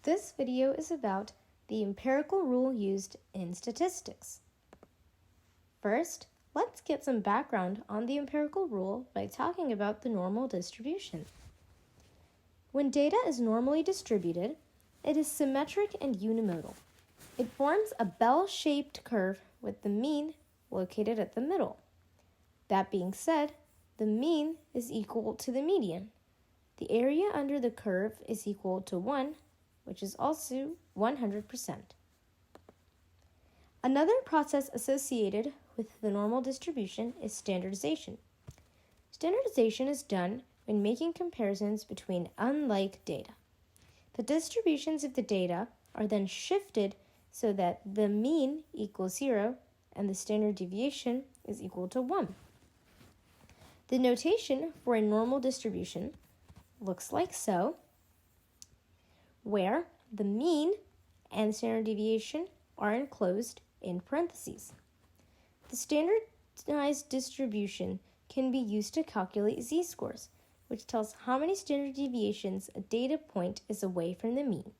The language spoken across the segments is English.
This video is about the empirical rule used in statistics. First, let's get some background on the empirical rule by talking about the normal distribution. When data is normally distributed, it is symmetric and unimodal. It forms a bell-shaped curve with the mean located at the middle. That being said, the mean is equal to the median. The area under the curve is equal to 1, which is also 100%. Another process associated with the normal distribution is standardization. Standardization is done when making comparisons between unlike data. The distributions of the data are then shifted so that the mean equals 0 and the standard deviation is equal to 1. The notation for a normal distribution looks like so, where the mean and standard deviation are enclosed in parentheses. The standardized distribution can be used to calculate z-scores, which tells how many standard deviations a data point is away from the mean.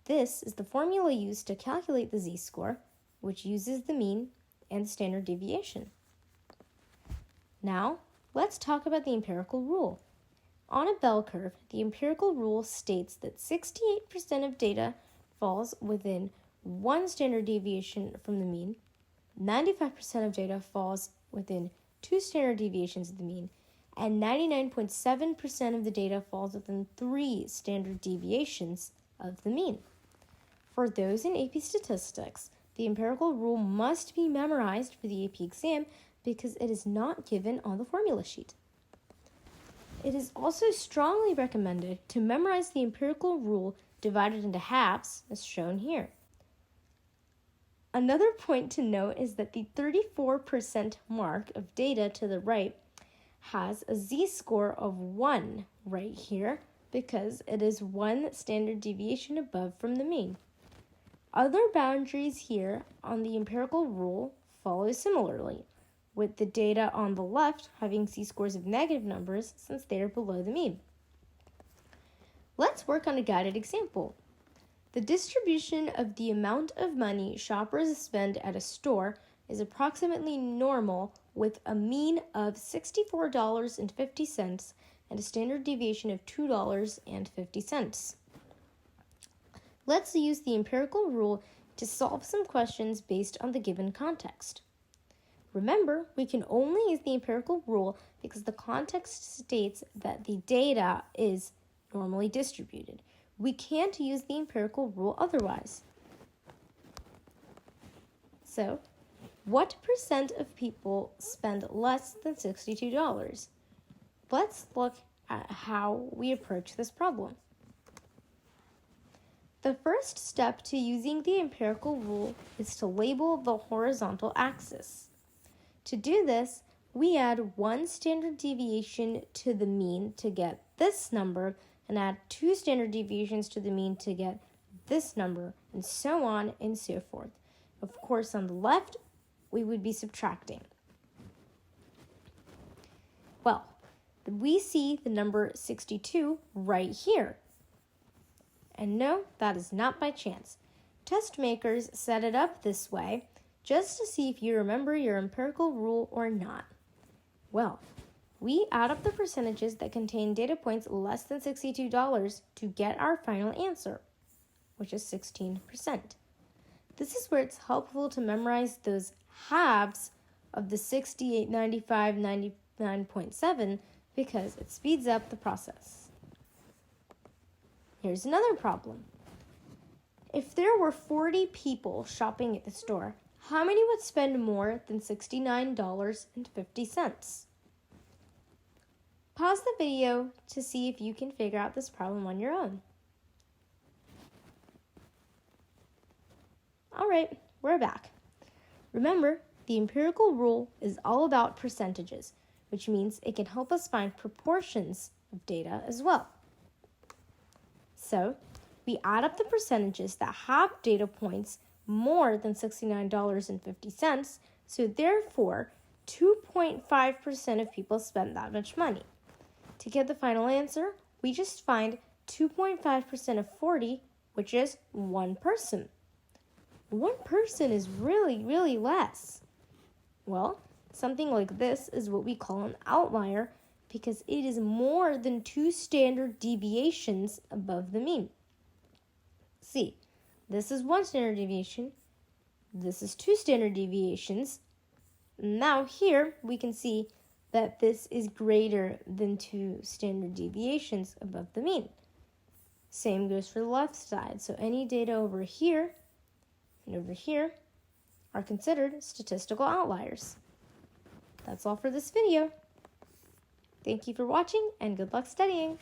This is the formula used to calculate the z-score, which uses the mean and standard deviation. Now, let's talk about the empirical rule. On a bell curve, the empirical rule states that 68% of data falls within 1 standard deviation from the mean, 95% of data falls within 2 standard deviations of the mean, and 99.7% of the data falls within 3 standard deviations of the mean. For those in AP Statistics, the empirical rule must be memorized for the AP exam because it is not given on the formula sheet. It is also strongly recommended to memorize the empirical rule divided into halves, as shown here. Another point to note is that the 34% mark of data to the right has a z-score of 1 right here because it is 1 standard deviation above from the mean. Other boundaries here on the empirical rule follow similarly, with the data on the left having z-scores of negative numbers since they are below the mean. Let's work on a guided example. The distribution of the amount of money shoppers spend at a store is approximately normal with a mean of $64.50 and a standard deviation of $2.50. Let's use the empirical rule to solve some questions based on the given context. Remember, we can only use the empirical rule because the context states that the data is normally distributed. We can't use the empirical rule otherwise. So, what percent of people spend less than $62? Let's look at how we approach this problem. The first step to using the empirical rule is to label the horizontal axis. To do this, we add 1 standard deviation to the mean to get this number and add 2 standard deviations to the mean to get this number, and so on and so forth. Of course, on the left, we would be subtracting. Well, we see the number 62 right here. And no, that is not by chance. Test makers set it up this way just to see if you remember your empirical rule or not. Well, we add up the percentages that contain data points less than $62 to get our final answer, which is 16%. This is where it's helpful to memorize those halves of the 68, 95, 99.7 because it speeds up the process. Here's another problem. If there were 40 people shopping at the store, how many would spend more than $69.50? Pause the video to see if you can figure out this problem on your own. All right, we're back. Remember, the empirical rule is all about percentages, which means it can help us find proportions of data as well. So, we add up the percentages that have data points more than $69.50, so therefore 2.5% of people spend that much money. To get the final answer, we just find 2.5% of 40, which is one person. One person is really, really less. Well, something like this is what we call an outlier because it is more than 2 standard deviations above the mean. See, this is 1 standard deviation. This is 2 standard deviations. Now here we can see that this is greater than 2 standard deviations above the mean. Same goes for the left side. So any data over here and over here are considered statistical outliers. That's all for this video. Thank you for watching and good luck studying.